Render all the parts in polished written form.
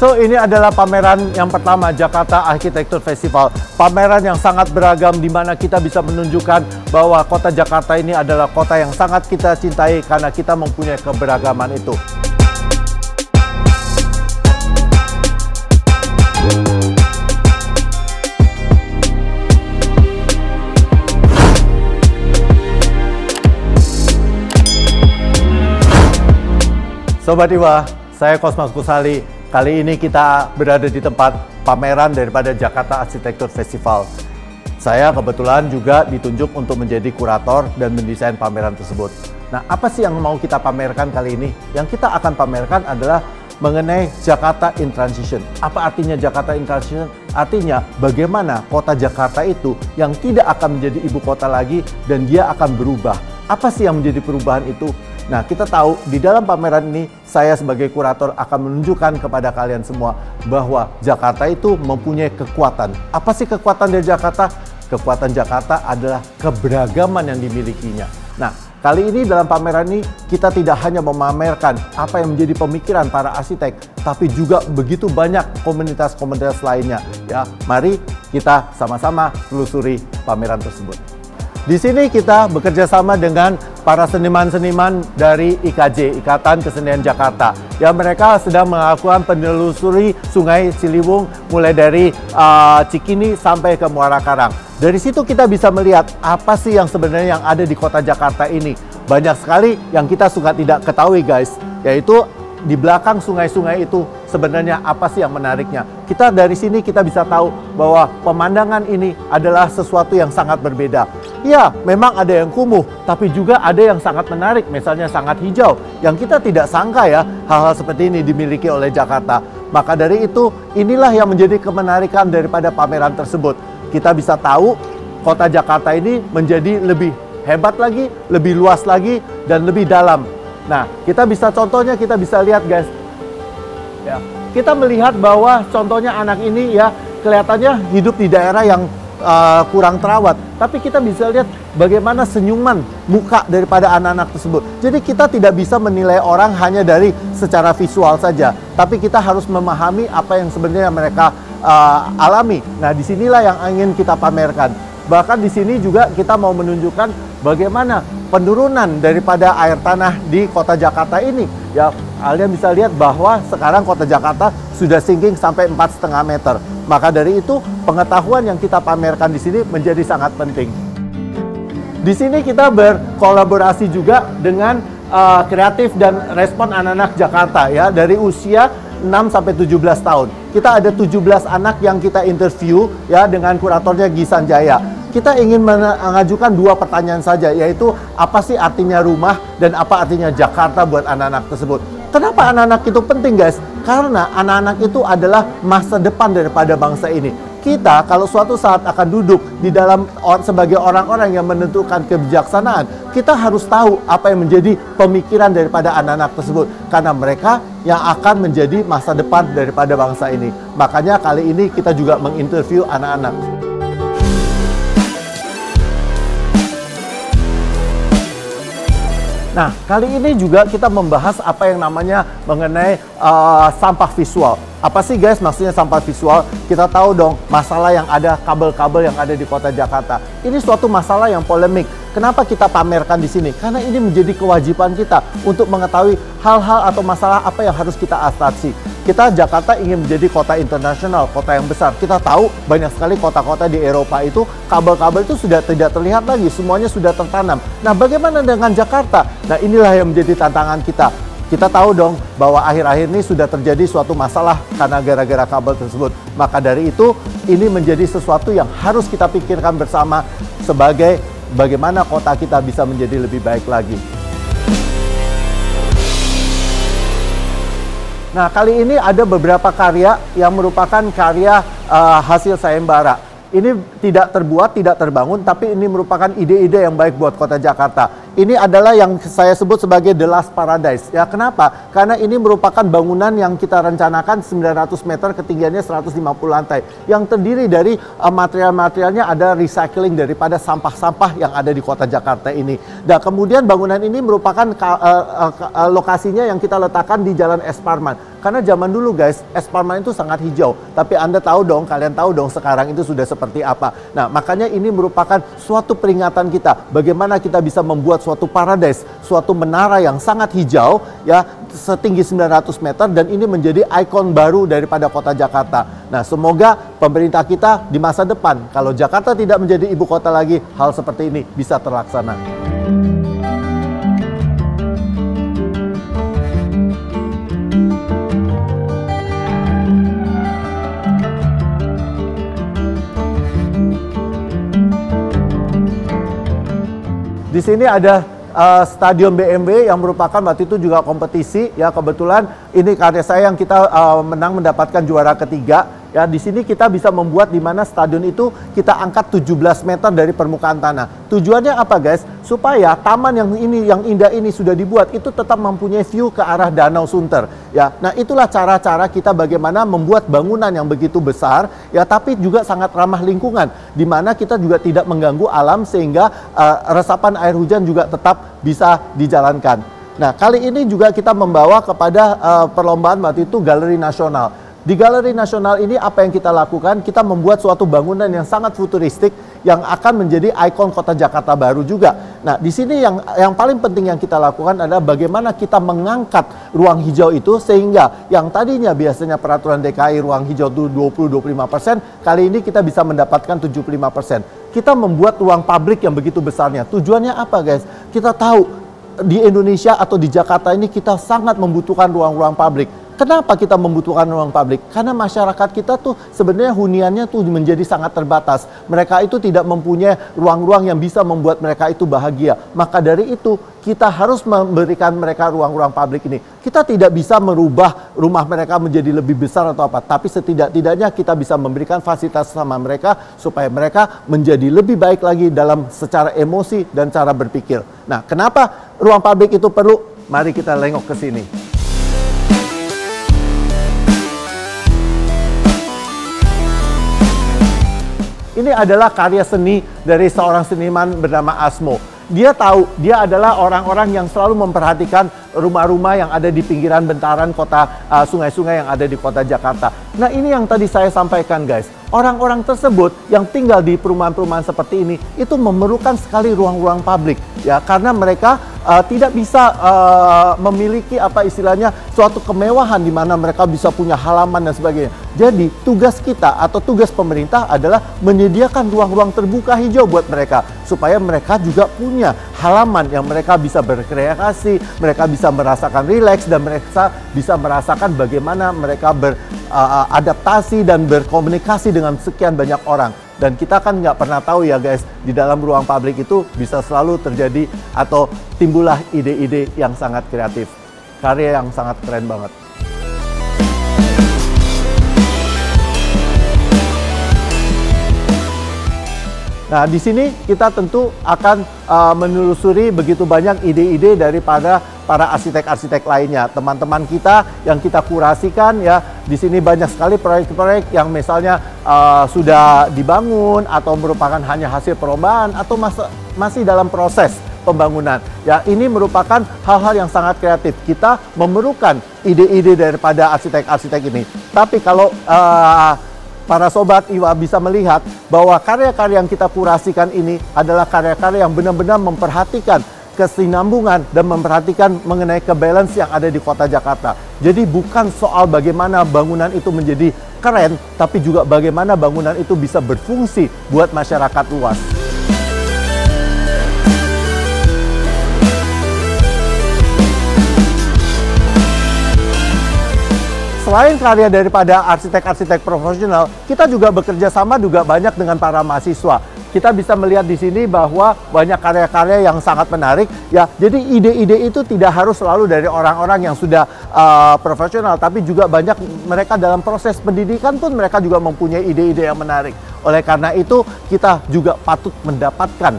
So, ini adalah pameran yang pertama, Jakarta Architecture Festival. Pameran yang sangat beragam di mana kita bisa menunjukkan bahwa kota Jakarta ini adalah kota yang sangat kita cintai karena kita mempunyai keberagaman itu. Sobat Iwa, saya Kosmas Kusali. Kali ini kita berada di tempat pameran daripada Jakarta Architecture Festival. Saya kebetulan juga ditunjuk untuk menjadi kurator dan mendesain pameran tersebut. Nah, apa sih yang mau kita pamerkan kali ini? Yang kita akan pamerkan adalah mengenai Jakarta in Transition. Apa artinya Jakarta in Transition? Artinya bagaimana kota Jakarta itu yang tidak akan menjadi ibu kota lagi dan dia akan berubah. Apa sih yang menjadi perubahan itu? Nah, kita tahu di dalam pameran ini saya sebagai kurator akan menunjukkan kepada kalian semua bahwa Jakarta itu mempunyai kekuatan. Apa sih kekuatan dari Jakarta? Kekuatan Jakarta adalah keberagaman yang dimilikinya. Nah, kali ini dalam pameran ini kita tidak hanya memamerkan apa yang menjadi pemikiran para arsitek, tapi juga begitu banyak komunitas-komunitas lainnya. Ya, mari kita sama-sama telusuri pameran tersebut. Di sini kita bekerja sama dengan para seniman-seniman dari IKJ, Ikatan Kesenian Jakarta. Ya, mereka sedang melakukan penelusuri Sungai Ciliwung mulai dari Cikini sampai ke Muara Karang. Dari situ kita bisa melihat apa sih yang sebenarnya yang ada di kota Jakarta ini. Banyak sekali yang kita suka tidak ketahui, guys, yaitu di belakang sungai-sungai itu sebenarnya apa sih yang menariknya. Kita dari sini kita bisa tahu bahwa pemandangan ini adalah sesuatu yang sangat berbeda. Ya, memang ada yang kumuh, tapi juga ada yang sangat menarik, misalnya sangat hijau, yang kita tidak sangka ya hal-hal seperti ini dimiliki oleh Jakarta. Maka dari itu, inilah yang menjadi kemenarikan daripada pameran tersebut. Kita bisa tahu kota Jakarta ini menjadi lebih hebat lagi, lebih luas lagi, dan lebih dalam. Nah, kita bisa contohnya, kita bisa lihat, guys. Ya, kita melihat bahwa contohnya anak ini ya kelihatannya hidup di daerah yang kurang terawat, tapi kita bisa lihat bagaimana senyuman muka daripada anak-anak tersebut. Jadi kita tidak bisa menilai orang hanya dari secara visual saja, tapi kita harus memahami apa yang sebenarnya mereka alami. Nah, disinilah yang ingin kita pamerkan. Bahkan di sini juga kita mau menunjukkan bagaimana penurunan daripada air tanah di kota Jakarta ini. Ya, kalian bisa lihat bahwa sekarang kota Jakarta sudah sinking sampai 4,5 meter. Maka dari itu, pengetahuan yang kita pamerkan di sini menjadi sangat penting. Di sini kita berkolaborasi juga dengan kreatif dan respon anak-anak Jakarta ya, dari usia 6 sampai 17 tahun. Kita ada 17 anak yang kita interview ya dengan kuratornya Gisan Jaya. Kita ingin mengajukan 2 pertanyaan saja, yaitu apa sih artinya rumah dan apa artinya Jakarta buat anak-anak tersebut. Kenapa anak-anak itu penting, guys? Karena anak-anak itu adalah masa depan daripada bangsa ini. Kita kalau suatu saat akan duduk di dalam sebagai orang-orang yang menentukan kebijaksanaan, kita harus tahu apa yang menjadi pemikiran daripada anak-anak tersebut. Karena mereka yang akan menjadi masa depan daripada bangsa ini. Makanya kali ini kita juga menginterview anak-anak. Nah, kali ini juga kita membahas apa yang namanya mengenai sampah visual. Apa sih, guys, maksudnya sampah visual? Kita tahu dong masalah yang ada, kabel-kabel yang ada di kota Jakarta. Ini suatu masalah yang polemik. Kenapa kita pamerkan di sini? Karena ini menjadi kewajiban kita untuk mengetahui hal-hal atau masalah apa yang harus kita atasi. Kita Jakarta ingin menjadi kota internasional, kota yang besar. Kita tahu banyak sekali kota-kota di Eropa itu kabel-kabel itu sudah tidak terlihat lagi, semuanya sudah tertanam. Nah, bagaimana dengan Jakarta? Nah, inilah yang menjadi tantangan kita. Kita tahu dong bahwa akhir-akhir ini sudah terjadi suatu masalah karena gara-gara kabel tersebut. Maka dari itu, ini menjadi sesuatu yang harus kita pikirkan bersama sebagai bagaimana kota kita bisa menjadi lebih baik lagi. Nah, kali ini ada beberapa karya yang merupakan karya hasil sayembara. Ini tidak terbuat, tidak terbangun, tapi ini merupakan ide-ide yang baik buat kota Jakarta. Ini adalah yang saya sebut sebagai The Last Paradise. Ya, kenapa? Karena ini merupakan bangunan yang kita rencanakan 900 meter, ketinggiannya 150 lantai. Yang terdiri dari material-materialnya ada recycling daripada sampah-sampah yang ada di kota Jakarta ini. Dan kemudian bangunan ini merupakan lokasinya yang kita letakkan di Jalan Es Parman. Karena zaman dulu guys, es Parman itu sangat hijau. Tapi Anda tahu dong, kalian tahu dong sekarang itu sudah seperti apa. Nah, makanya ini merupakan suatu peringatan kita. Bagaimana kita bisa membuat suatu paradise, suatu menara yang sangat hijau, ya, setinggi 900 meter. Dan ini menjadi ikon baru daripada kota Jakarta. Nah, semoga pemerintah kita di masa depan, kalau Jakarta tidak menjadi ibu kota lagi, hal seperti ini bisa terlaksana. Di sini ada Stadion BMW yang merupakan waktu itu juga kompetisi, ya, kebetulan ini karya saya yang kita mendapatkan juara ketiga. Ya, di sini kita bisa membuat di mana stadion itu kita angkat 17 meter dari permukaan tanah. Tujuannya apa guys? Supaya taman yang indah ini sudah dibuat itu tetap mempunyai view ke arah Danau Sunter. Ya, nah itulah cara-cara kita bagaimana membuat bangunan yang begitu besar, ya, tapi juga sangat ramah lingkungan, di mana kita juga tidak mengganggu alam sehingga resapan air hujan juga tetap bisa dijalankan. Nah, kali ini juga kita membawa kepada perlombaan waktu itu Galeri Nasional. Di Galeri Nasional ini apa yang kita lakukan? Kita membuat suatu bangunan yang sangat futuristik yang akan menjadi ikon kota Jakarta baru juga. Nah, di sini yang paling penting yang kita lakukan adalah bagaimana kita mengangkat ruang hijau itu sehingga yang tadinya biasanya peraturan DKI ruang hijau itu 20-25%, kali ini kita bisa mendapatkan 75%. Kita membuat ruang publik yang begitu besarnya. Tujuannya apa guys? Kita tahu di Indonesia atau di Jakarta ini kita sangat membutuhkan ruang-ruang publik. Kenapa kita membutuhkan ruang publik? Karena masyarakat kita tuh sebenarnya huniannya tuh menjadi sangat terbatas. Mereka itu tidak mempunyai ruang-ruang yang bisa membuat mereka itu bahagia. Maka dari itu kita harus memberikan mereka ruang-ruang publik ini. Kita tidak bisa merubah rumah mereka menjadi lebih besar atau apa. Tapi setidak-tidaknya kita bisa memberikan fasilitas sama mereka supaya mereka menjadi lebih baik lagi dalam secara emosi dan cara berpikir. Nah, kenapa ruang publik itu perlu? Mari kita lengok ke sini. Ini adalah karya seni dari seorang seniman bernama Asmo. Dia tahu, dia adalah orang-orang yang selalu memperhatikan rumah-rumah yang ada di pinggiran bentaran kota, sungai-sungai yang ada di kota Jakarta. Nah, ini yang tadi saya sampaikan guys. Orang-orang tersebut yang tinggal di perumahan-perumahan seperti ini itu memerlukan sekali ruang-ruang publik, ya, karena mereka tidak bisa memiliki apa istilahnya suatu kemewahan di mana mereka bisa punya halaman dan sebagainya. Jadi tugas kita atau tugas pemerintah adalah menyediakan ruang-ruang terbuka hijau buat mereka supaya mereka juga punya halaman yang mereka bisa berkreasi, mereka bisa merasakan rileks dan mereka bisa merasakan bagaimana mereka beradaptasi dan berkomunikasi dengan sekian banyak orang. Dan kita kan nggak pernah tahu ya guys, di dalam ruang publik itu bisa selalu terjadi atau timbullah ide-ide yang sangat kreatif. Karya yang sangat keren banget. Nah, di sini kita tentu akan menelusuri begitu banyak ide-ide daripada para arsitek-arsitek lainnya. Teman-teman kita yang kita kurasikan, ya, di sini banyak sekali proyek-proyek yang misalnya sudah dibangun atau merupakan hanya hasil perlombaan atau masih dalam proses pembangunan. Ya, ini merupakan hal-hal yang sangat kreatif. Kita memerlukan ide-ide daripada arsitek-arsitek ini. Tapi kalau para sobat Iwa bisa melihat bahwa karya-karya yang kita kurasikan ini adalah karya-karya yang benar-benar memperhatikan kesinambungan dan memperhatikan mengenai kebalance yang ada di kota Jakarta. Jadi bukan soal bagaimana bangunan itu menjadi keren, tapi juga bagaimana bangunan itu bisa berfungsi buat masyarakat luas. Selain karya daripada arsitek-arsitek profesional, kita juga bekerja sama juga banyak dengan para mahasiswa. Kita bisa melihat di sini bahwa banyak karya-karya yang sangat menarik, ya. Jadi ide-ide itu tidak harus selalu dari orang-orang yang sudah profesional, tapi juga banyak mereka dalam proses pendidikan pun mereka juga mempunyai ide-ide yang menarik. Oleh karena itu, kita juga patut mendapatkan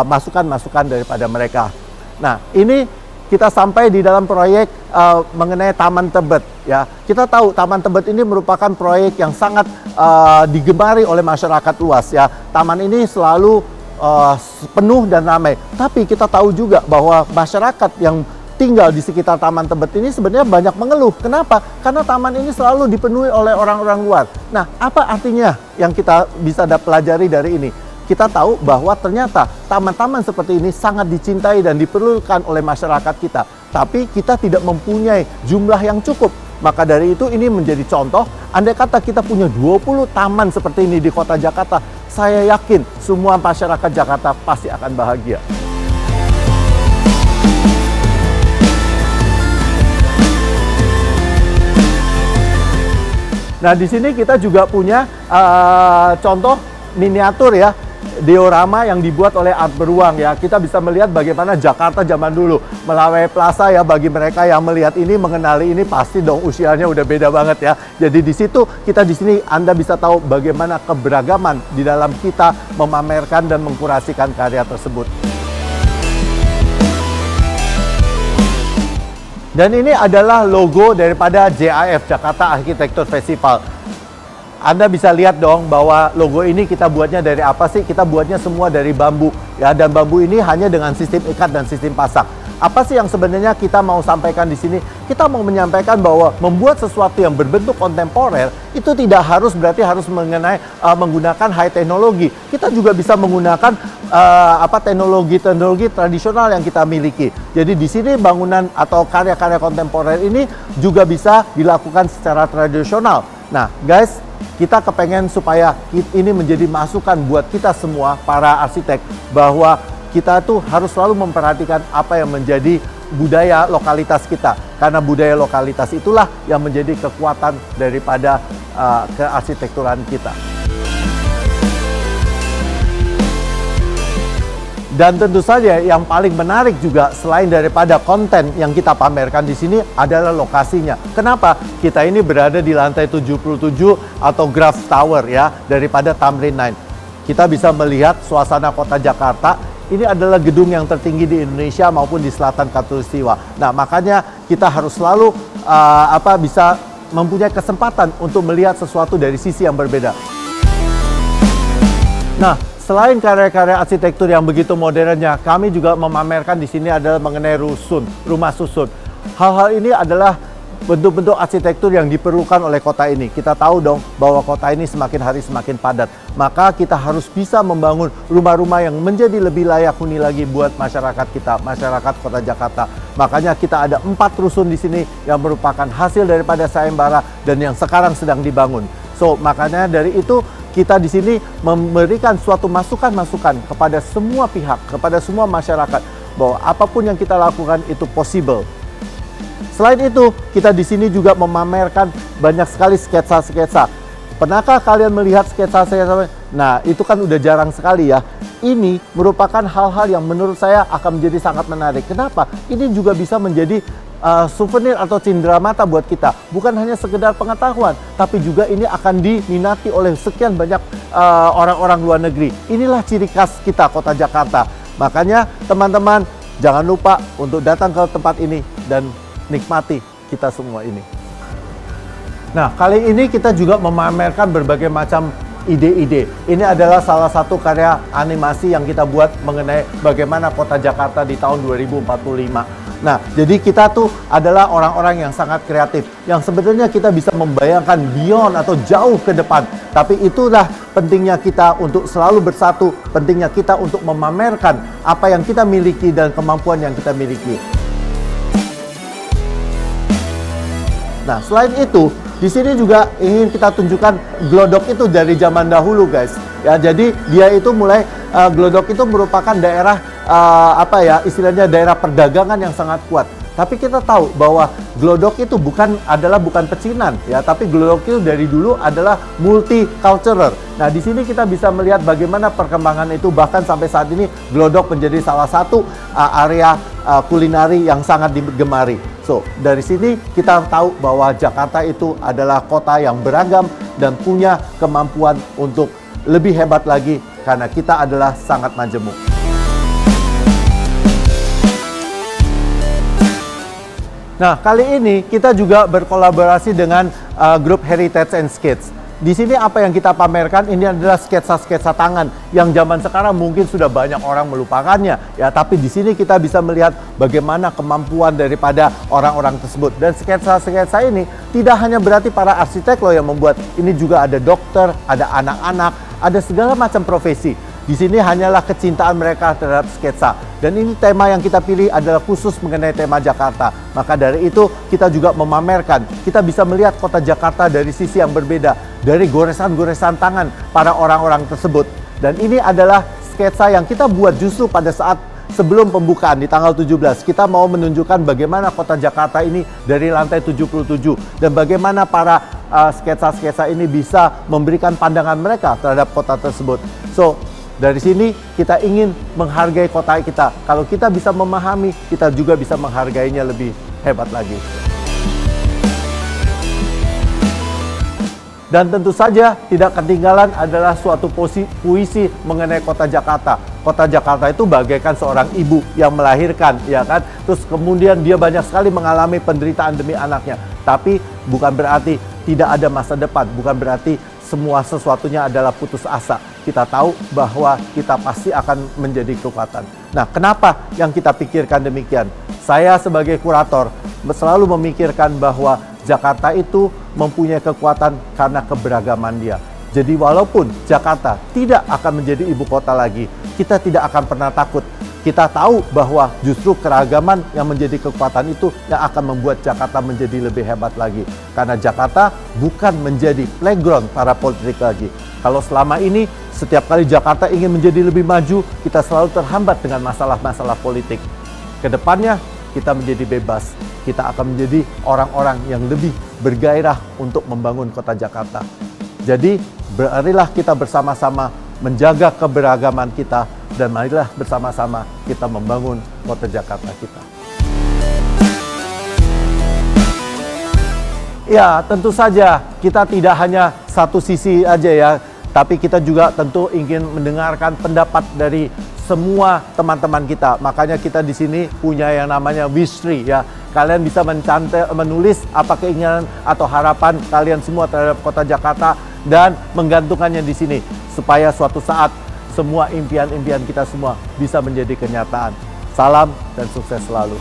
masukan-masukan daripada mereka. Nah, ini kita sampai di dalam proyek mengenai Taman Tebet, ya. Kita tahu Taman Tebet ini merupakan proyek yang sangat digemari oleh masyarakat luas, ya. Taman ini selalu penuh dan ramai. Tapi kita tahu juga bahwa masyarakat yang tinggal di sekitar Taman Tebet ini sebenarnya banyak mengeluh. Kenapa? Karena taman ini selalu dipenuhi oleh orang-orang luar. Nah, apa artinya yang kita bisa pelajari dari ini? Kita tahu bahwa ternyata taman-taman seperti ini sangat dicintai dan diperlukan oleh masyarakat kita. Tapi kita tidak mempunyai jumlah yang cukup. Maka dari itu ini menjadi contoh, andai kata kita punya 20 taman seperti ini di kota Jakarta, saya yakin semua masyarakat Jakarta pasti akan bahagia. Nah, di sini kita juga punya contoh miniatur ya, diorama yang dibuat oleh Art Beruang ya. Kita bisa melihat bagaimana Jakarta zaman dulu. Melawai Plaza ya, bagi mereka yang melihat ini, mengenali ini, pasti dong usianya udah beda banget ya. Jadi di situ kita di sini Anda bisa tahu bagaimana keberagaman di dalam kita memamerkan dan mengkurasikan karya tersebut. Dan ini adalah logo daripada JAF, Jakarta Architecture Festival. Anda bisa lihat dong bahwa logo ini kita buatnya dari apa sih? Kita buatnya semua dari bambu ya, dan bambu ini hanya dengan sistem ikat dan sistem pasak. Apa sih yang sebenarnya kita mau sampaikan di sini? Kita mau menyampaikan bahwa membuat sesuatu yang berbentuk kontemporer itu tidak harus berarti harus menggunakan high teknologi. Kita juga bisa menggunakan teknologi tradisional yang kita miliki. Jadi di sini bangunan atau karya-karya kontemporer ini juga bisa dilakukan secara tradisional. Nah, guys, kita kepengen supaya ini menjadi masukan buat kita semua para arsitek bahwa kita tuh harus selalu memperhatikan apa yang menjadi budaya lokalitas kita. Karena budaya lokalitas itulah yang menjadi kekuatan daripada kearsitekturan kita. Dan tentu saja yang paling menarik juga selain daripada konten yang kita pamerkan di sini adalah lokasinya. Kenapa? Kita ini berada di lantai 77 atau Graph Tower ya, daripada Tamrin 9. Kita bisa melihat suasana kota Jakarta. Ini adalah gedung yang tertinggi di Indonesia maupun di selatan Khatulistiwa. Nah, makanya kita harus selalu bisa mempunyai kesempatan untuk melihat sesuatu dari sisi yang berbeda. Nah, selain karya-karya arsitektur yang begitu modernnya, kami juga memamerkan di sini adalah mengenai rusun, rumah susun. Hal-hal ini adalah bentuk-bentuk arsitektur yang diperlukan oleh kota ini. Kita tahu dong bahwa kota ini semakin hari semakin padat. Maka kita harus bisa membangun rumah-rumah yang menjadi lebih layak huni lagi buat masyarakat kita, masyarakat kota Jakarta. Makanya kita ada 4 rusun di sini yang merupakan hasil daripada sayembara dan yang sekarang sedang dibangun. So, makanya dari itu kita di sini memberikan suatu masukan-masukan kepada semua pihak, kepada semua masyarakat bahwa apapun yang kita lakukan itu possible. Selain itu, kita di sini juga memamerkan banyak sekali sketsa-sketsa. Pernahkah kalian melihat sketsa-sketsa? Nah, itu kan udah jarang sekali ya. Ini merupakan hal-hal yang menurut saya akan menjadi sangat menarik. Kenapa? Ini juga bisa menjadi souvenir atau cindera mata buat kita. Bukan hanya sekedar pengetahuan, tapi juga ini akan diminati oleh sekian banyak orang-orang luar negeri. Inilah ciri khas kita, kota Jakarta. Makanya teman-teman, jangan lupa untuk datang ke tempat ini dan nikmati kita semua ini. Nah, kali ini kita juga memamerkan berbagai macam ide-ide. Ini adalah salah satu karya animasi yang kita buat mengenai bagaimana kota Jakarta di tahun 2045. Nah, jadi kita tuh adalah orang-orang yang sangat kreatif, yang sebenarnya kita bisa membayangkan beyond atau jauh ke depan. Tapi itulah pentingnya kita untuk selalu bersatu, pentingnya kita untuk memamerkan apa yang kita miliki dan kemampuan yang kita miliki. Nah, selain itu, di sini juga ingin kita tunjukkan Glodok itu dari zaman dahulu, guys. Ya, jadi dia itu mulai Glodok itu merupakan daerah istilahnya daerah perdagangan yang sangat kuat. Tapi kita tahu bahwa Glodok itu bukan pecinan ya, tapi Glodok itu dari dulu adalah multicultural. Nah, di sini kita bisa melihat bagaimana perkembangan itu, bahkan sampai saat ini Glodok menjadi salah satu area kulineri yang sangat digemari. So, dari sini kita tahu bahwa Jakarta itu adalah kota yang beragam dan punya kemampuan untuk lebih hebat lagi karena kita adalah sangat majemuk. Nah, kali ini kita juga berkolaborasi dengan grup Heritage and Skates. di sini apa yang kita pamerkan ini adalah sketsa-sketsa tangan yang zaman sekarang mungkin sudah banyak orang melupakannya ya, tapi di sini kita bisa melihat bagaimana kemampuan daripada orang-orang tersebut. Dan sketsa-sketsa ini tidak hanya berarti para arsitek loh yang membuat, ini juga ada dokter, ada anak-anak, ada segala macam profesi. Di sini hanyalah kecintaan mereka terhadap sketsa. Dan ini tema yang kita pilih adalah khusus mengenai tema Jakarta. Maka dari itu kita juga memamerkan. Kita bisa melihat kota Jakarta dari sisi yang berbeda. Dari goresan-goresan tangan para orang-orang tersebut. Dan ini adalah sketsa yang kita buat justru pada saat sebelum pembukaan di tanggal 17. Kita mau menunjukkan bagaimana kota Jakarta ini dari lantai 77. Dan bagaimana para sketsa-sketsa ini bisa memberikan pandangan mereka terhadap kota tersebut. So, dari sini kita ingin menghargai kota kita. Kalau kita bisa memahami, kita juga bisa menghargainya lebih hebat lagi. Dan tentu saja tidak ketinggalan adalah suatu puisi mengenai kota Jakarta. Kota Jakarta itu bagaikan seorang ibu yang melahirkan, ya kan? Terus kemudian dia banyak sekali mengalami penderitaan demi anaknya. Tapi bukan berarti tidak ada masa depan, bukan berarti semua sesuatunya adalah putus asa. Kita tahu bahwa kita pasti akan menjadi kekuatan. Nah, kenapa yang kita pikirkan demikian? Saya sebagai kurator selalu memikirkan bahwa Jakarta itu mempunyai kekuatan karena keberagaman dia. Jadi walaupun Jakarta tidak akan menjadi ibu kota lagi, kita tidak akan pernah takut. Kita tahu bahwa justru keragaman yang menjadi kekuatan itu yang akan membuat Jakarta menjadi lebih hebat lagi. Karena Jakarta bukan menjadi playground para politik lagi. Kalau selama ini setiap kali Jakarta ingin menjadi lebih maju, kita selalu terhambat dengan masalah-masalah politik. Kedepannya kita menjadi bebas. Kita akan menjadi orang-orang yang lebih bergairah untuk membangun kota Jakarta. Jadi marilah kita bersama-sama menjaga keberagaman kita, dan marilah bersama-sama kita membangun kota Jakarta kita. Ya, tentu saja kita tidak hanya satu sisi aja ya, tapi kita juga tentu ingin mendengarkan pendapat dari semua teman-teman kita. Makanya kita di sini punya yang namanya wish tree ya. Kalian bisa menulis apa keinginan atau harapan kalian semua terhadap kota Jakarta dan menggantungkannya di sini supaya suatu saat semua impian-impian kita semua bisa menjadi kenyataan. Salam dan sukses selalu.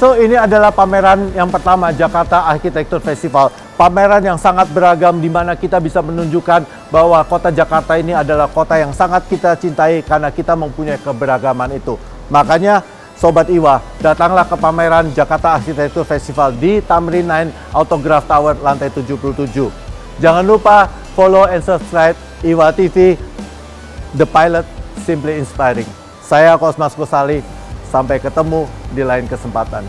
So, ini adalah pameran yang pertama, Jakarta Architecture Festival. Pameran yang sangat beragam di mana kita bisa menunjukkan bahwa kota Jakarta ini adalah kota yang sangat kita cintai karena kita mempunyai keberagaman itu. Makanya, Sobat Iwa, datanglah ke pameran Jakarta Architecture Festival di Tamrin 9 Autograph Tower lantai 77. Jangan lupa follow and subscribe Iwa TV, The Pilot, Simply Inspiring. Saya Cosmas Gosali. Sampai ketemu di lain kesempatan.